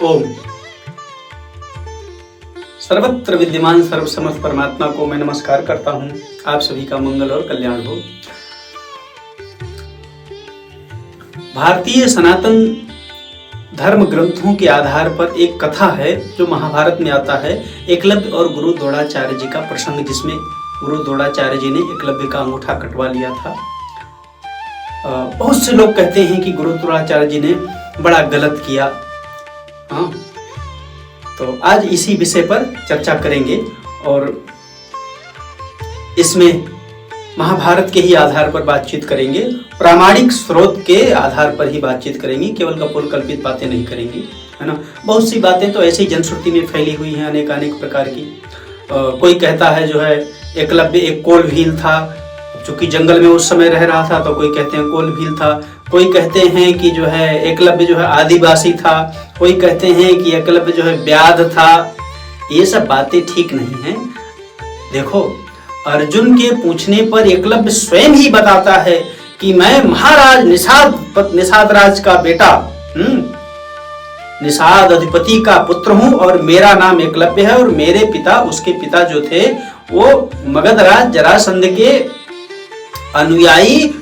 ओम। सर्वत्र विद्यमान सर्वसमर्थ परमात्मा को मैं नमस्कार करता हूँ। आप सभी का मंगल और कल्याण हो। भारतीय सनातन धर्म ग्रंथों के आधार पर एक कथा है जो महाभारत में आता है, एकलव्य और गुरु द्रोणाचार्य जी का प्रसंग, जिसमें गुरु द्रोणाचार्य जी ने एकलव्य का अंगूठा कटवा लिया था। बहुत से लोग कहते हैं कि गुरु द्रोणाचार्य जी ने बड़ा गलत किया। हाँ, तो आज इसी विषय पर चर्चा करेंगे और इसमें महाभारत के ही आधार पर बातचीत करेंगे, प्रामाणिक स्रोत के आधार पर ही बातचीत करेंगे, केवल कपोल कल्पित बातें नहीं करेंगे, है ना। बहुत सी बातें तो ऐसे ही जनश्रुति में फैली हुई हैं, अनेक प्रकार की। कोई कहता है जो है एकलव्य एक कोल भील था, चूंकि जंगल में उस समय रह रहा था, तो कोई कहते हैं कोल भील था। कोई कहते हैं कि जो है एकलव्य जो है आदिवासी था, कोई कहते हैं कि एकलव्य जो है व्याध था। ये सब बातें ठीक नहीं हैं। देखो, अर्जुन के पूछने पर एकलव्य स्वयं ही बताता है कि मैं महाराज निषाद राज का बेटा, निषाद अधिपति का पुत्र हूं और मेरा नाम एकलव्य है और मेरे पिता, उसके पिता जो थे वो मगधराज जरासंध के अनुयायी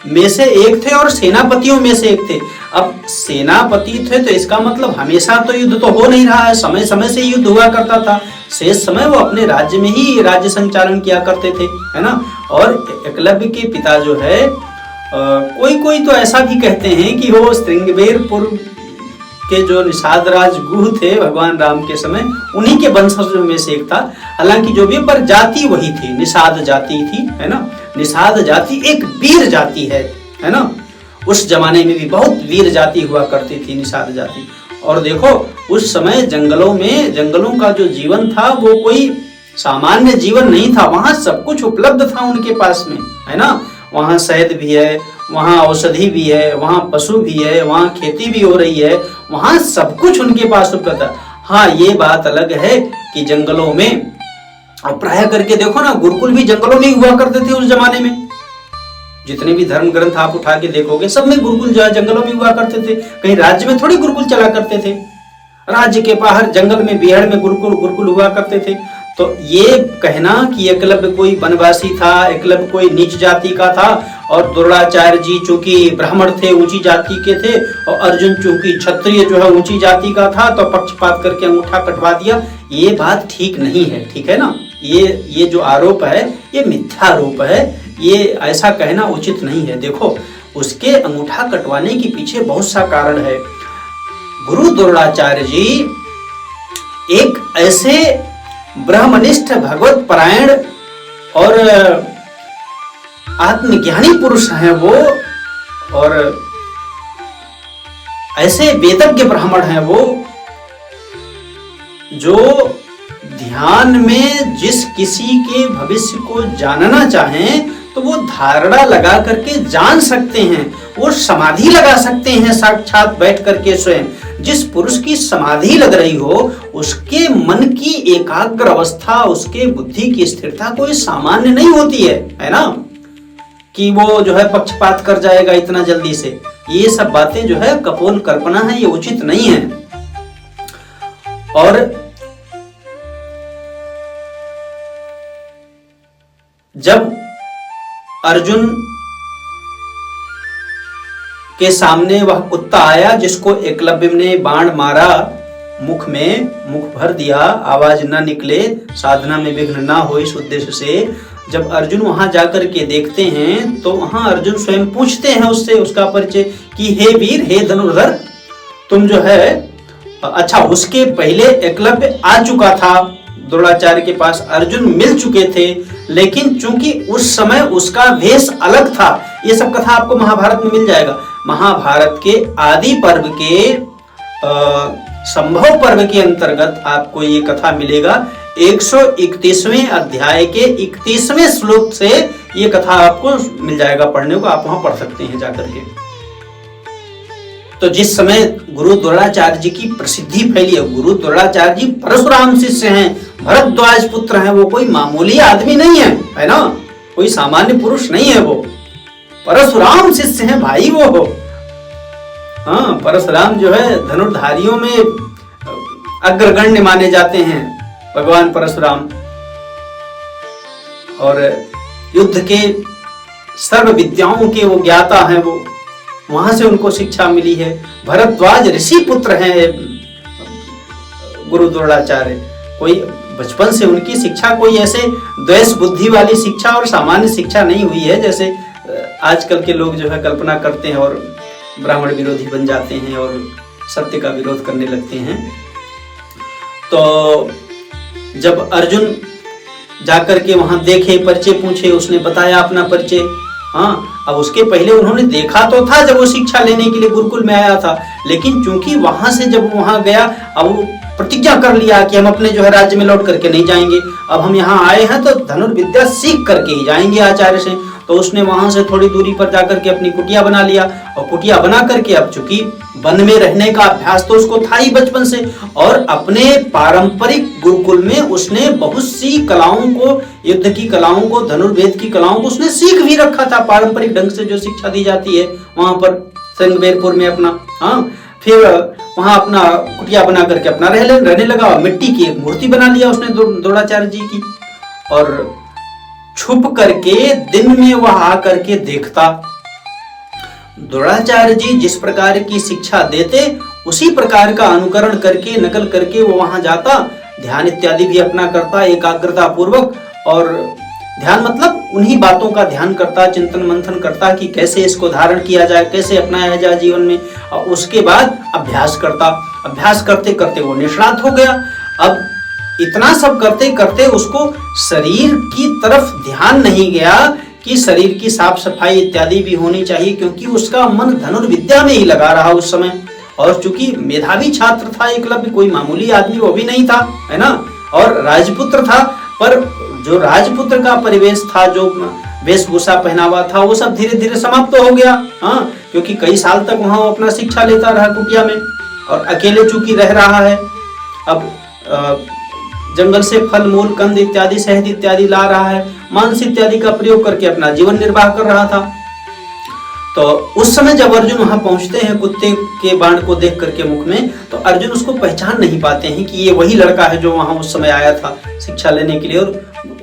में से एक थे और सेनापतियों में से एक थे। अब सेनापति थे तो इसका मतलब हमेशा तो युद्ध तो हो नहीं रहा है, समय समय से युद्ध हुआ करता था। शेष समय वो अपने राज्य में ही राज्य संचालन किया करते थे, है ना। और एकलव्य के पिता जो है कोई तो ऐसा भी कहते हैं कि वो श्रृंगबेरपुर के जो निषाद राज गुह थे भगवान राम के समय, उन्हीं के वंशजों में से एक था। हालांकि जो भी पर जाति वही थी, निषाद जाति थी, है ना। निषाद जाति एक वीर जाति है ना। उस जमाने में भी बहुत वीर जाति हुआ करती थी निषाद जाति। और देखो, उस समय जंगलों का जो जीवन था वो कोई सामान्य जीवन नहीं था। वहां सब कुछ उपलब्ध था उनके पास में, है ना। वहां शहद भी है, वहां औषधि भी है, वहां पशु भी है, वहां खेती भी हो रही है, वहां सब कुछ उनके पास उपलब्ध है। हाँ, ये बात अलग है कि जंगलों में, अब प्राय करके देखो ना, गुरुकुल भी जंगलों में ही हुआ करते थे उस जमाने में। जितने भी धर्म ग्रंथ आप उठा के देखोगे, सब में गुरुकुल जो है जंगलों में हुआ करते थे। कहीं राज्य में थोड़ी गुरुकुल चला करते थे। राज्य के बाहर जंगल में, बिहार में गुरुकुल हुआ करते थे। तो ये कहना कि एकलव्य कोई वनवासी था, एकलव्य कोई नीच जाति का था और द्रोणाचार्य जी चूंकि ब्राह्मण थे, ऊंची जाति के थे, और अर्जुन चूंकि क्षत्रिय जो है ऊंची जाति का था, तो पक्षपात करके अंगूठा कटवा दिया, ये बात ठीक नहीं है। ठीक है ना। ये जो आरोप है ये मिथ्या आरोप है, ये ऐसा कहना उचित नहीं है। देखो, उसके अंगूठा कटवाने के पीछे बहुत सा कारण है। गुरु द्रोणाचार्य जी एक ऐसे ब्रह्मनिष्ठ, भगवत परायण और आत्मज्ञानी पुरुष हैं वो, और ऐसे वेदज्ञ ब्राह्मण हैं वो, जो ध्यान में जिस किसी के भविष्य को जानना चाहें तो वो धारणा लगा करके जान सकते हैं। वो समाधि लगा सकते हैं साक्षात बैठ करके स्वयं। जिस पुरुष की समाधि लग रही हो, उसके मन की एकाग्र अवस्था, उसके बुद्धि की स्थिरता कोई सामान्य नहीं होती है ना, कि वो जो है पक्षपात कर जाएगा इतना जल्दी से। ये सब बातें जो है कपोल कल्पना है, ये उचित नहीं है। और जब अर्जुन के सामने वह कुत्ता आया जिसको एकलव्य ने बाण मारा, मुख भर दिया, आवाज न निकले, साधना में विघ्न ना हो, इस उद्देश्य से जब अर्जुन वहां जाकर के देखते हैं तो वहां अर्जुन स्वयं पूछते हैं उससे, उसका परिचय कि हे वीर, हे धनुर्धर, तुम जो है, अच्छा उसके पहले एकलव्य आ चुका था द्रोणाचार्य के पास, अर्जुन मिल चुके थे, लेकिन चूंकि उस समय उसका भेष अलग था। ये सब कथा आपको महाभारत में मिल जाएगा। महाभारत के आदि पर्व के संभव पर्व के अंतर्गत आपको ये कथा मिलेगा। 131वें अध्याय के 31वें श्लोक से ये कथा आपको मिल जाएगा पढ़ने को, आप वहां पढ़ सकते हैं जाकर के। तो जिस समय गुरु द्रोणाचार्य जी की प्रसिद्धि फैली है, गुरु द्रोणाचार्य जी परशुराम शिष्य हैं, भरद्वाज पुत्र हैं, वो कोई मामूली आदमी नहीं है ना, कोई सामान्य पुरुष नहीं है, वो परशुराम शिष्य हैं भाई वो हो। हाँ, परशुराम जो है धनुर्धारियों में अग्रगण्य माने जाते हैं भगवान परशुराम, और युद्ध के सर्व विद्याओं के वो ज्ञाता हैं। वो वहां से उनको शिक्षा मिली है। भरद्वाज ऋषि पुत्र हैं गुरु द्रोणाचार्य। कोई बचपन से उनकी शिक्षा कोई ऐसे द्वेष बुद्धि वाली शिक्षा और सामान्य शिक्षा नहीं हुई है जैसे आजकल के लोग जो है कल्पना करते हैं और ब्राह्मण विरोधी बन जाते हैं और सत्य का विरोध करने लगते हैं। तो जब अर्जुन जाकर के वहां देखे, परिचय पूछे, उसने बताया अपना परिचय। हाँ, अब उसके पहले उन्होंने देखा तो था जब वो शिक्षा लेने के लिए गुरुकुल में आया था, लेकिन चूंकि वहां से जब वहां गया, अब वो प्रतिज्ञा कर लिया कि हम अपने जो है राज्य में लौट करके नहीं जाएंगे, अब हम यहाँ आए हैं तो धनुर्विद्या सीख करके ही जाएंगे आचार्य से। तो उसने वहां से थोड़ी दूरी पर जाकर के अपनी कुटिया बना लिया, और कुटिया बना करके अब चूंकि वन में रहने का अभ्यास तो उसको था ही बचपन से, और अपने पारंपरिक गुरुकुल में उसने बहुत सी कलाओं को, युद्ध की कलाओं को, धनुर्वेद की कलाओं को उसने सीख भी रखा था पारंपरिक ढंग से जो शिक्षा दी जाती है वहां पर श्रृंगबेरपुर में अपना। हाँ, फिर वहां अपना कुटिया बना करके अपना रहने लगा। मिट्टी की एक मूर्ति बना लिया उसने द्रोणाचार्य जी की, और छुप करके दिन में वह आकर के देखता। द्रोणाचार्य जी जिस प्रकार की शिक्षा देते उसी प्रकार का अनुकरण करके, नकल करके वो वहां जाता, ध्यान इत्यादि भी अपना करता एकाग्रता पूर्वक, और ध्यान मतलब उन्हीं बातों का ध्यान करता, चिंतन मंथन करता कि कैसे इसको धारण किया जाए, कैसे अपनाया जाए जीवन में, और उसके बाद अभ्यास करता। अभ्यास करते करते वो निष्णात हो गया। अब इतना सब करते करते उसको शरीर की तरफ ध्यान नहीं गया कि शरीर की साफ सफाई इत्यादि भी होनी चाहिए, क्योंकि उसका मन धनुर्विद्या में ही लगा रहा उस समय। और चूंकि मेधावी छात्र था एकलव्य, कोई मामूली आदमी वो भी नहीं था, है ना, और राजपुत्र था, पर जो राजपुत्र का परिवेश था, जो वेशभूषा पहनावा था, वो सब धीरे धीरे समाप्त हो गया। हाँ, क्योंकि कई साल तक वहां वो अपना शिक्षा लेता रहा कुटिया में, और अकेले चूंकि रह रहा है। अब जंगल से फल मूल कंद इत्यादि, शहद इत्यादि ला रहा है, मांस इत्यादि का प्रयोग करके अपना जीवन निर्वाह कर रहा था। तो उस समय जब अर्जुन वहां पहुंचते हैं कुत्ते के बाण को देख करके मुख में, तो अर्जुन उसको पहचान नहीं पाते हैं कि ये वही लड़का है जो वहां उस समय आया था शिक्षा लेने के लिए, और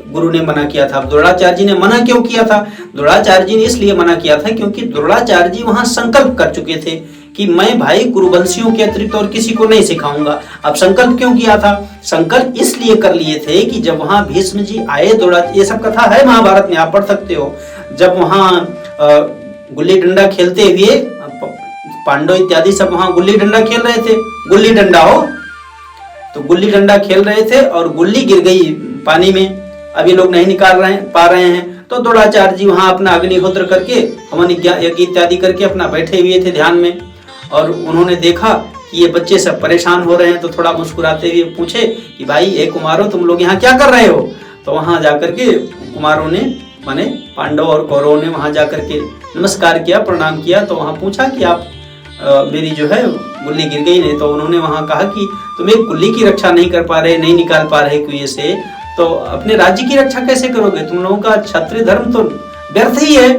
गुरु ने मना किया था। द्रोणाचार्य जी ने मना क्यों किया था? द्रोणाचार्य जी ने इसलिए मना किया था क्योंकि द्रोणाचार्य जी वहां संकल्प कर चुके थे कि मैं भाई कुरुवंशियों के अतिरिक्त और किसी को नहीं सिखाऊंगा। अब संकल्प क्यों किया था? संकल्प इसलिए कर लिए थे कि जब वहां भीष्म जी आए, ये सब कथा है महाभारत में, आप पढ़ सकते हो। जब वहां गुल्ली डंडा खेलते हुए पांडव इत्यादि सब वहां गुल्ली डंडा खेल रहे थे, गुल्ली डंडा हो तो गुल्ली डंडा खेल रहे थे और गुल्ली गिर गई पानी में, अभी लोग नहीं निकाल पा रहे हैं। तो द्रोणाचार्य जी वहां अपना अग्निहोत्र करके, हवन यज्ञ इत्यादि करके अपना बैठे हुए थे ध्यान में, और उन्होंने देखा कि ये बच्चे सब परेशान हो रहे हैं, तो थोड़ा मुस्कुराते हुए पूछे कि भाई ए कुमारों, तुम लोग यहाँ क्या कर रहे हो? तो वहां जाकर के कुमारों ने, माने पांडव और कौरवों ने वहां जाकर के नमस्कार किया, प्रणाम किया। तो वहां पूछा कि आप मेरी जो है गुल्ली गिर गई नहीं, तो उन्होंने वहां कहा कि तुम एक गुल्ली की रक्षा नहीं कर पा रहे, नहीं निकाल पा रहे कुएं से, तो अपने राज्य की रक्षा कैसे करोगे? तुम लोगों का क्षत्रिय धर्म तो व्यर्थ ही है।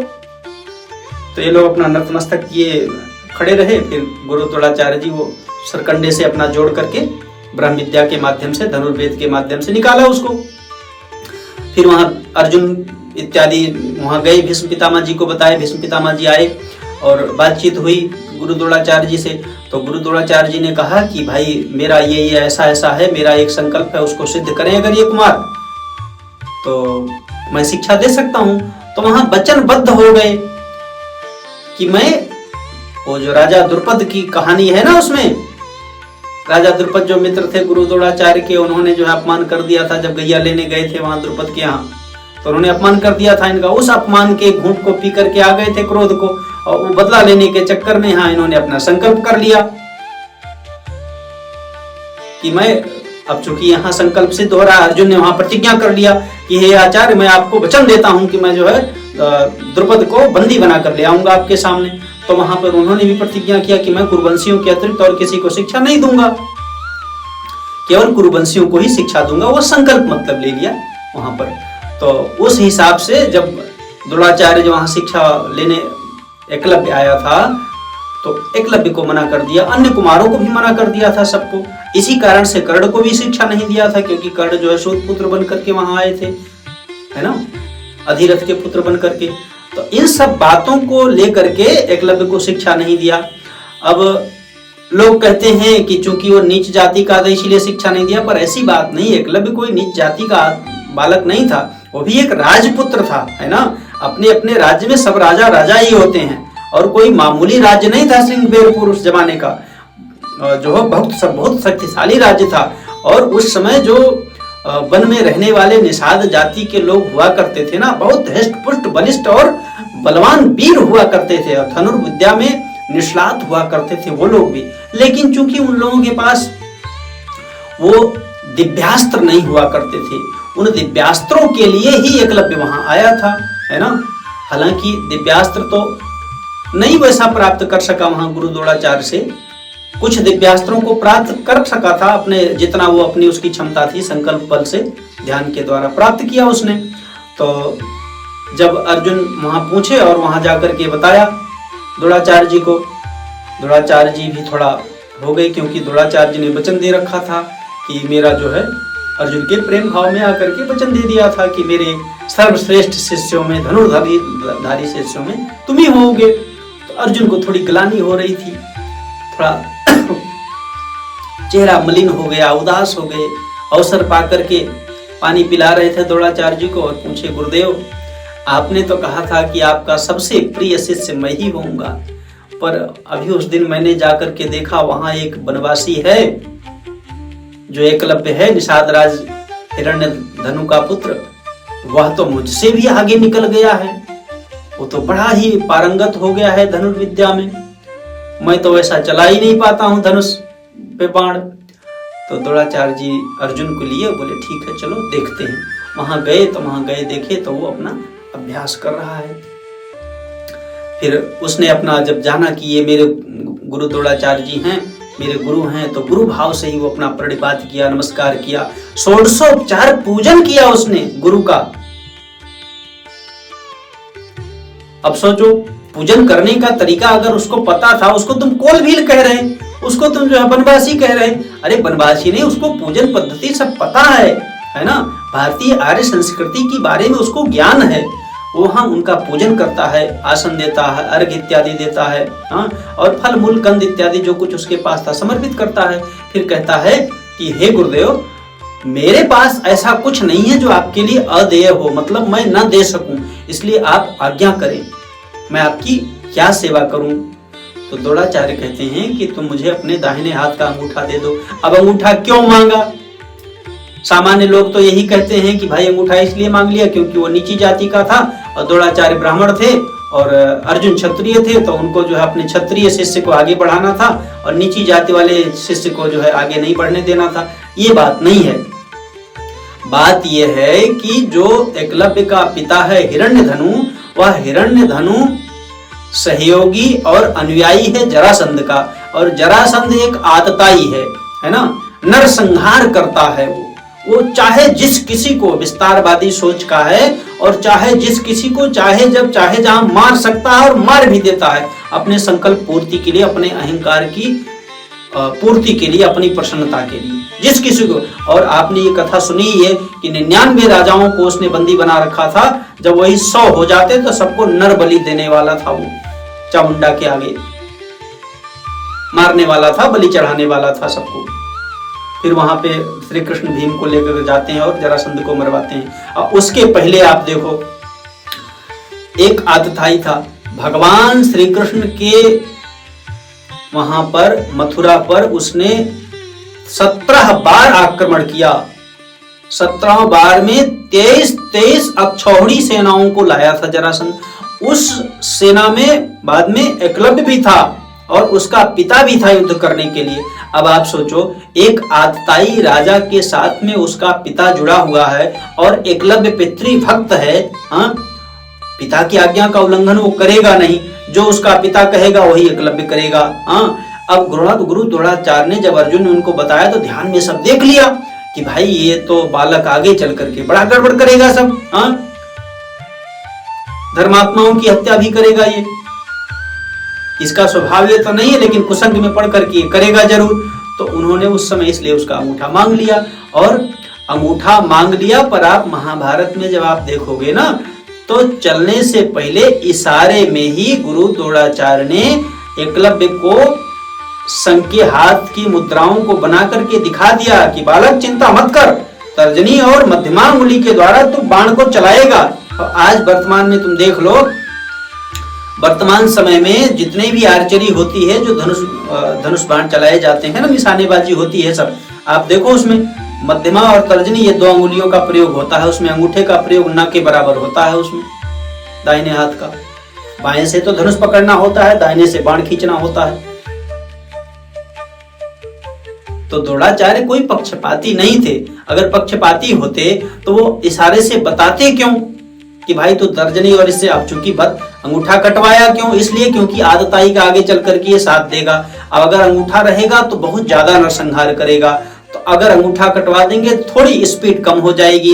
तो ये लोग अपना नतमस्तक किए खड़े रहे। फिर गुरु द्रोणाचार्य जी वो सरकंडे से अपना जोड़ करके ब्रह्म विद्या के माध्यम से, धनुर्वेद के माध्यम से निकाला उसको। फिर वहां अर्जुन इत्यादि वहां गए, भीष्म पितामह जी को बताए, भीष्म पितामह जी आए और बातचीत हुई गुरु द्रोणाचार्य जी से। तो गुरु द्रोणाचार्य जी ने कहा कि भाई मेरा ये ऐसा ऐसा है, मेरा एक संकल्प है, उसको सिद्ध करें अगर ये कुमार, तो मैं शिक्षा दे सकता हूं। तो वहां वचनबद्ध हो गए कि मैं, वो जो राजा द्रुपद की कहानी है ना, उसमें राजा द्रुपद जो मित्र थे गुरु द्रोणाचार्य के, उन्होंने जो है अपमान कर दिया था जब गैया लेने गए थे वहां द्रुपद के यहाँ, तो उन्होंने अपमान कर दिया था इनका। उस अपमान के घूंट को पी करके आ गए थे क्रोध को, और वो बदला लेने के चक्कर में यहाँ इन्होंने अपना संकल्प कर लिया कि मैं, अब चूंकि यहाँ संकल्प सिद्ध हो रहा है, अर्जुन ने वहां प्रतिज्ञा कर लिया कि हे आचार्य, मैं आपको वचन देता हूं कि मैं जो है द्रुपद को बंदी बना कर ले आऊंगा आपके सामने। तो वहां पर उन्होंने भी प्रतिज्ञा किया कि मैं कुरुवंशियों के अतिरिक्त और किसी को शिक्षा नहीं दूंगा, केवल कुरुवंशियों को ही शिक्षा दूंगा। वो संकल्प मतलब ले लिया वहां पर। तो उस हिसाब से जब द्रोणाचार्य जो वहां शिक्षा लेने एकलव्य आया था, तो एकलव्य को मना कर दिया, अन्य कुमारों को भी मना कर दिया था सबको। इसी कारण से कर्ण को भी शिक्षा नहीं दिया था, क्योंकि कर्ण जो है सूत पुत्र बन करके वहां आए थे, है ना, अधिरथ के पुत्र बन करके। तो इन सब बातों को लेकर के एकलव्य को शिक्षा नहीं दिया। अब लोग कहते हैं कि चूंकि वो नीच जाति का था इसलिए शिक्षा नहीं दिया, पर ऐसी बात नहीं। एकलव्य कोई नीच जाति का बालक नहीं था, वो भी एक राजपुत्र था, है ना। अपने अपने राज्य में सब राजा राजा ही होते हैं, और कोई मामूली राज्य नहीं था श्रृंगबेरपुर उस जमाने का, जो बहुत शक्तिशाली राज्य था। और उस समय जो वन में रहने वाले निषाद जाति के लोग हुआ करते थे ना, बहुत हष्ट पुष्ट बलिष्ठ और बलवान वीर हुआ करते थे, और धनुर्विद्या में निष्णात हुआ करते थे वो लोग भी। लेकिन चूंकि उन लोगों के पास वो दिव्यास्त्र नहीं हुआ करते थे, उन दिव्यास्त्रों के लिए ही एकलव्य वहां आया था, है ना। हालांकि दिव्यास्त्र तो नहीं वैसा प्राप्त कर सका वहां गुरु द्रोणाचार्य से, कुछ दिव्यास्त्रों को प्राप्त कर सका था अपने, जितना वो अपनी उसकी क्षमता थी, संकल्प बल से ध्यान के द्वारा प्राप्त किया उसने। तो जब अर्जुन वहां पूछे और वहां जाकर के बताया द्रोणाचार्य जी को, द्रोणाचार्य जी भी थोड़ा हो गए, क्योंकि द्रोणाचार्य जी ने वचन दे रखा था कि मेरा जो है अर्जुन के प्रेम भाव में आकर के वचन दे दिया था कि मेरे सर्वश्रेष्ठ शिष्यों में, धनुर्धारी शिष्यों में तुम ही होगे। तो अर्जुन को थोड़ी ग्लानि हो रही थी, थोड़ा चेहरा मलिन हो गया, उदास हो गए। अवसर पाकर के पानी पिला रहे थे द्रोणाचार्य जी को और पूछे, गुरुदेव आपने तो कहा था कि आपका सबसे प्रिय शिष्य मैं ही होऊंगा, पर अभी उस दिन मैंने जाकर के देखा वहां एक वनवासी है जो एकलव्य है, निषाद राज हिरण्यधनु का पुत्र, वह तो मुझसे भी आगे निकल गया है, वो तो बड़ा ही पारंगत हो गया है धनुर्विद्या में, मैं तो वैसा चला ही नहीं पाता हूँ धनुष पे बाण। तो द्रोणाचार्य जी अर्जुन को लिए, बोले ठीक है चलो देखते हैं। वहां गए देखे तो वो अपना अभ्यास कर रहा है। फिर उसने अपना जब जाना कि ये मेरे गुरु द्रोणाचार्य जी हैं, मेरे गुरु हैं, तो गुरु भाव से ही वो अपना प्रणिपात किया, नमस्कार किया, षोडशोपचार पूजन किया उसने गुरु का। अब सोचो, पूजन करने का तरीका अगर उसको पता था, उसको तुम कोलभील कह रहे, उसको तुम जो है वनवासी कह रहे, अरे वनवासी नहीं, उसको पूजन पद्धति सब पता है ना। भारतीय आर्य संस्कृति के बारे में उसको ज्ञान है। वो हम उनका पूजन करता है, आसन देता है, अर्घ इत्यादि देता है, हाँ, और फल मूल कंद इत्यादि जो कुछ उसके पास था समर्पित करता है। फिर कहता है कि हे गुरुदेव, मेरे पास ऐसा कुछ नहीं है जो आपके लिए अदेय हो, मतलब मैं न दे सकूं, इसलिए आप आज्ञा करें, मैं आपकी क्या सेवा करूं। तो द्रोणाचार्य कहते हैं कि तुम मुझे अपने दाहिने हाथ का अंगूठा दे दो। अब अंगूठा क्यों मांगा? सामान्य लोग तो यही कहते हैं कि भाई अंगूठा इसलिए मांग लिया क्योंकि वो नीची जाति का था और द्रोणाचार्य ब्राह्मण थे और अर्जुन क्षत्रिय थे, तो उनको जो है अपने क्षत्रिय शिष्य को आगे बढ़ाना था और नीची जाति वाले शिष्य को जो है आगे नहीं बढ़ने देना था। ये बात नहीं है। बात यह है कि जो एकलव्य का पिता है हिरण्यधनु, वह हिरण्यधनु सहयोगी और अनुयायी है जरासंध का, और जरासंध एक आतताई है ना, नरसंहार करता है। वो चाहे जिस किसी को, विस्तारवादी सोच का है, और चाहे जिस किसी को चाहे जब चाहे जहां मार सकता है और मार भी देता है, अपने संकल्प पूर्ति के लिए, अपने अहंकार की पूर्ति के लिए, अपनी प्रसन्नता के लिए, जिस किसी को। और आपने ये कथा सुनी है कि 99 राजाओं को उसने बंदी बना रखा था, जब वही 100 हो जाते तो सबको नर बलि देने वाला था, वो चामुंडा के आगे मारने वाला था, बलि चढ़ाने वाला था सबको। फिर वहां पे श्री कृष्ण भीम को लेकर जाते हैं और जरासंध को मरवाते हैं। और उसके पहले आप देखो, एक आतताई था, भगवान श्री कृष्ण के वहां पर मथुरा पर उसने 17 बार आक्रमण किया। 17 बार में 23 अक्षौहिणी सेनाओं को लाया था जरासंध। उस सेना में बाद में एकलव्य भी था और उसका पिता भी था युद्ध करने के लिए। अब आप सोचो, एक आतताई राजा के साथ में उसका पिता जुड़ा हुआ है और एकलव्य पितृभक्त है, हाँ, पिता की आज्ञा का उल्लंघन वो करेगा नहीं, जो उसका पिता कहेगा वही एकलव्य करेगा, हाँ। अब गुरु द्रोणाचार्य ने जब अर्जुन ने उनको बताया तो ध्यान में सब देख लिया कि भाई ये तो बालक आगे चल करके बड़ा गड़बड़ करेगा सब, हाँ, धर्मात्माओं की हत्या भी करेगा ये, इसका स्वभाव ये तो नहीं है, लेकिन कुसंग में पढ़ करके करेगा जरूर। तो उन्होंने उस समय इसलिए उसका अंगूठा मांग लिया। और अंगूठा मांग लिया, पर आप महाभारत में जब आप देखोगे ना, तो चलने से पहले इशारे में ही गुरु द्रोणाचार्य ने एकलव्य को संघ के हाथ की मुद्राओं को बना करके दिखा दिया कि बालक चिंता मत कर, तर्जनी और मध्यमा अंगुली के द्वारा तू बाण को चलाएगा। और आज वर्तमान में तुम देख लो, वर्तमान समय में जितने भी आर्चरी होती है, जो धनुष बाण चलाए जाते हैं ना, निशानेबाजी होती है सब, आप देखो उसमें मध्यमा और तर्जनी ये 2 अंगुलियों का प्रयोग होता है। उसमें अंगूठे का प्रयोग न के बराबर होता है उसमें, दाहिने हाथ का। बाएं से तो धनुष पकड़ना होता है, दाहिने से बाण खींचना होता है। तो द्रोणाचार्य कोई पक्षपाती नहीं थे। अगर पक्षपाती होते तो वो इशारे से बताते क्यों कि भाई तू तर्जनी और इससे आप चूंकि बत अंगूठा कटवाया क्यों? इसलिए क्योंकि आदताई का आगे चल करके ये साथ देगा। अब अगर अंगूठा रहेगा तो बहुत ज्यादा नरसंहार करेगा, तो अगर अंगूठा कटवा देंगे थोड़ी स्पीड कम हो जाएगी,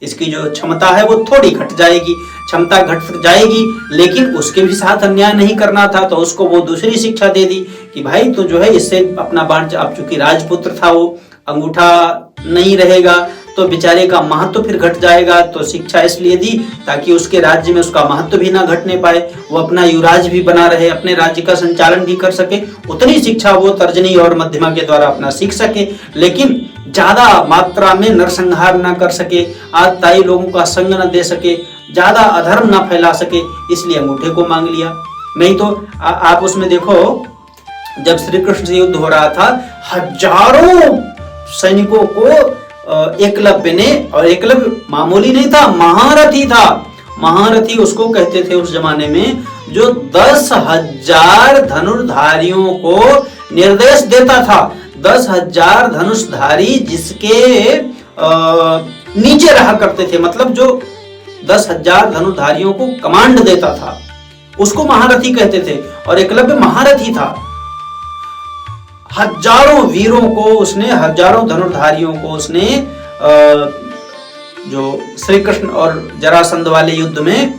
इसकी जो क्षमता है वो थोड़ी घट जाएगी, क्षमता घट जाएगी। लेकिन उसके भी साथ अन्याय नहीं करना था, तो उसको वो दूसरी शिक्षा दे दी कि भाई तो जो है इससे अपना बाण, अब चूंकि राजपुत्र था वो, अंगूठा नहीं रहेगा तो बेचारे का महत्व फिर घट जाएगा। तो शिक्षा इसलिए दी ताकि उसके राज्य में उसका महत्व भी ना घटने पाए, वो अपना युवराज भी बना रहे, अपने राज्य का संचालन भी कर सके। उतनी शिक्षा वो तर्जनी और मध्यमा के द्वारा अपना सीख सके, लेकिन ज्यादा मात्रा में नरसंहार ना कर सके, आदताई लोगों का संग न दे सके, ज्यादा अधर्म ना फैला सके, इसलिए अंगूठे को मांग लिया। नहीं तो आप उसमें देखो, जब श्री कृष्ण से युद्ध हो रहा था, हजारों सैनिकों को एकलव्य ने, और एकलव्य मामूली नहीं था, महारथी था। महारथी उसको कहते थे उस जमाने में, जो 10,000 धनुर्धारियों को निर्देश देता था। 10,000 धनुषधारी जिसके नीचे रहा करते थे, मतलब जो 10,000 धनुर्धारियों को कमांड देता था, उसको महारथी कहते थे। और एकलव्य महारथी था। हजारों वीरों को उसने, हजारों धनुर्धारियों को उसने, जो श्री कृष्ण और जरासंध वाले युद्ध में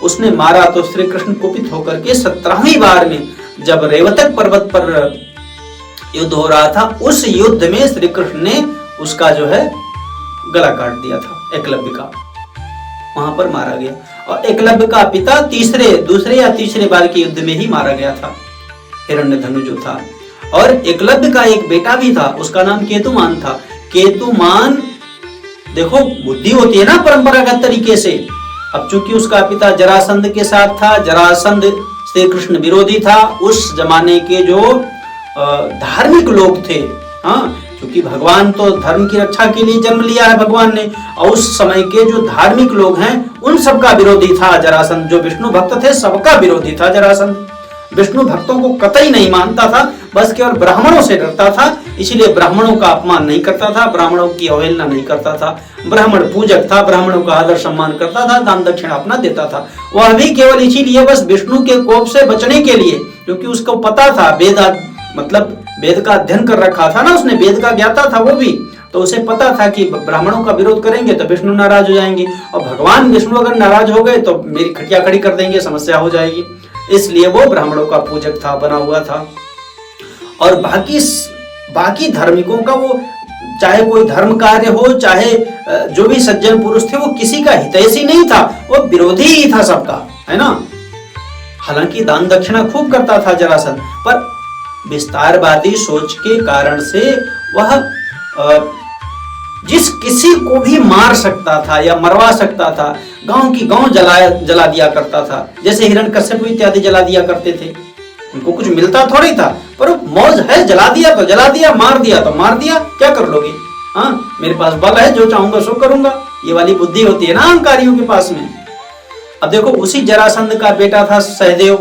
उसने मारा। तो श्री कृष्ण कुपित होकर के 17वीं बार में जब रेवतक पर्वत पर युद्ध हो रहा था, उस युद्ध में श्री कृष्ण ने उसका जो है गला काट दिया था एकलव्य का, वहां पर मारा गया। और एकलव्य का पिता दूसरे या तीसरे बार के युद्ध में ही मारा गया था, हिरण्यधनु जो था। और एकलव्य का एक बेटा भी था, उसका नाम केतुमान था। केतुमान, देखो बुद्धि होती है ना परंपरागत तरीके से। अब चूंकि उसका पिता जरासंध के साथ था, जरासंध श्री कृष्ण विरोधी था। उस जमाने के जो धार्मिक लोग थे, हाँ, क्योंकि भगवान तो धर्म की रक्षा के लिए जन्म लिया है भगवान ने, और उस समय के जो धार्मिक लोग हैं उन सबका विरोधी था जरासंध। जो विष्णु भक्त थे सबका विरोधी था जरासंध। विष्णु भक्तों को कतई नहीं मानता था, बस केवल ब्राह्मणों से डरता था। इसीलिए ब्राह्मणों का अपमान नहीं करता था, ब्राह्मणों की अवहेलना नहीं करता था। ब्राह्मण पूजक था, ब्राह्मणों का आदर सम्मान करता था, दान दक्षिणा अपना देता था। वह भी केवल इसीलिए, बस विष्णु के कोप से बचने के लिए, क्योंकि उसको पता था वेद का अध्ययन कर रखा था ना उसने, वेद का ज्ञाता था वो भी, तो उसे पता था कि ब्राह्मणों का विरोध करेंगे तो विष्णु नाराज हो जाएंगे, और भगवान विष्णु अगर नाराज हो गए तो मेरी खटिया खड़ी कर देंगे, समस्या हो जाएगी। इसलिए वो ब्राह्मणों का पूजक था, बना हुआ था। और बाकी धार्मिकों का, वो चाहे कोई धर्म कार्य हो, चाहे जो भी सज्जन पुरुष थे, वो किसी का हितैषी नहीं था, वो विरोधी ही था सबका, है ना। हालांकि दान दक्षिणा खूब करता था जरासंध, पर विस्तारवादी सोच के कारण से वह जिस किसी को भी मार सकता था या मरवा सकता था, गांव की गांव जला दिया करता था। जैसे हिरण्यकश्यप इत्यादि जला दिया करते थे, उनको कुछ मिलता थोड़ी था, पर मौज है, जला दिया तो जला दिया, मार दिया तो मार दिया, क्या कर लोगे। हाँ, मेरे पास बल है, जो चाहूंगा सो करूंगा, ये वाली बुद्धि होती है ना अहंकारियों के पास में। अब देखो, उसी जरासंध का बेटा था सहदेव।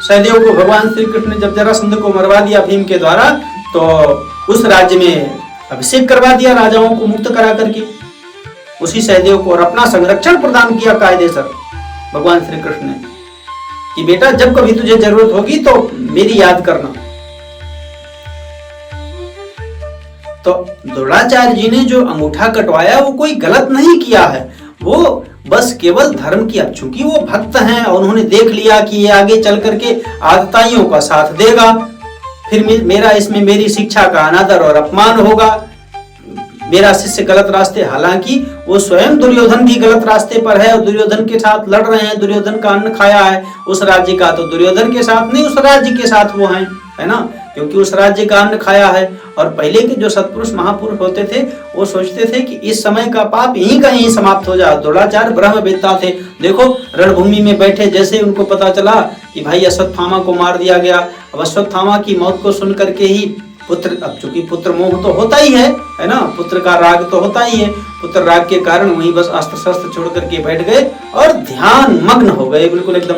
सहदेव को भगवान श्री कृष्ण ने जब जरासंध को मरवा दिया भीम के द्वारा, तो उस राज्य में अभिषेक करवा दिया, राजाओं को मुक्त करा करके उसी सहदेव को, और अपना संरक्षण प्रदान किया कायदेसर भगवान श्री कृष्ण ने, कि बेटा जब कभी तुझे जरूरत होगी तो मेरी याद करना। तो द्रोणाचार्य जी ने जो अंगूठा कटवाया वो कोई गलत नहीं किया है, वो बस केवल धर्म की, अब चूंकि वो भक्त हैं और उन्होंने देख लिया कि ये आगे चल करके आदताइयों का साथ देगा, फिर मेरा इसमें मेरी शिक्षा का अनादर और अपमान होगा। मेरा शिष्य गलत रास्ते, हालांकि वो स्वयं दुर्योधन भी गलत रास्ते पर है और दुर्योधन के साथ लड़ रहे हैं, दुर्योधन का अन्न खाया है उस राज्य का, तो दुर्योधन के साथ नहीं उस राज्य के साथ वो हैं, है ना, क्योंकि उस राज्य का अन्न खाया है। और पहले के जो सत्पुरुष महापुरुष होते थे वो सोचते थे कि इस समय का पाप यहीं का यहीं समाप्त हो जाए। द्रोणाचार्य ब्रह्मवेत्ता थे, देखो रणभूमि में बैठे, जैसे उनको पता चला कि भाई अश्वत्थामा को मार दिया गया, अब अश्वत्थामा की मौत को सुन करके ही पुत्र, अब चूंकि पुत्र मोह तो होता ही है ना, पुत्र का राग तो होता ही है, पुत्र राग के कारण वहीं बस अस्त्र शस्त्र छोड़ करके बैठ गए और ध्यान मग्न हो गए बिल्कुल एकदम,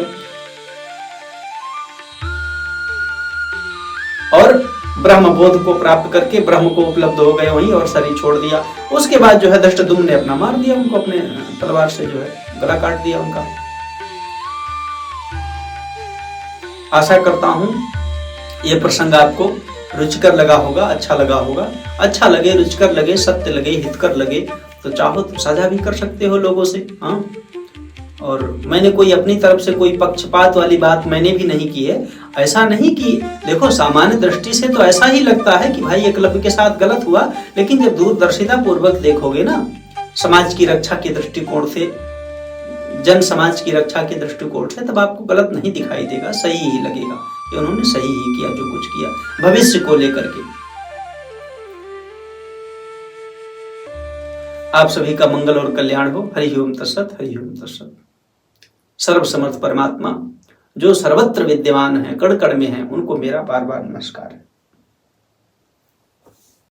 और ब्रह्म बोध को प्राप्त करके ब्रह्म को उपलब्ध हो गए वहीं और शरीर छोड़ दिया। उसके बाद जो है धृष्टद्युम्न ने अपना मार दिया उनको, अपने तलवार से जो है गला काट दिया उनका। आशा करता हूं ये प्रसंग आपको रुचिकर लगा होगा, अच्छा लगा होगा। अच्छा लगे, रुचिकर लगे, सत्य लगे, हितकर लगे तो चाहो तो साझा भी कर सकते हो लोगों से। हाँ, और मैंने कोई अपनी तरफ से कोई पक्षपात वाली बात मैंने भी नहीं की है। ऐसा नहीं कि देखो सामान्य दृष्टि से तो ऐसा ही लगता है कि भाई एकलव्य के साथ गलत हुआ, लेकिन जब दूरदर्शिता पूर्वक देखोगे ना, समाज की रक्षा के दृष्टिकोण से, जन समाज की रक्षा के दृष्टिकोण से, तब आपको गलत नहीं दिखाई देगा, सही ही लगेगा कि उन्होंने सही ही किया जो कुछ किया भविष्य को लेकर के। आप सभी का मंगल और कल्याण हो। हरि ओम तत्सत, हरि ओम तत्सत। सर्वसमर्थ परमात्मा जो सर्वत्र विद्यमान है, कण कण में है, उनको मेरा बार बार नमस्कार है।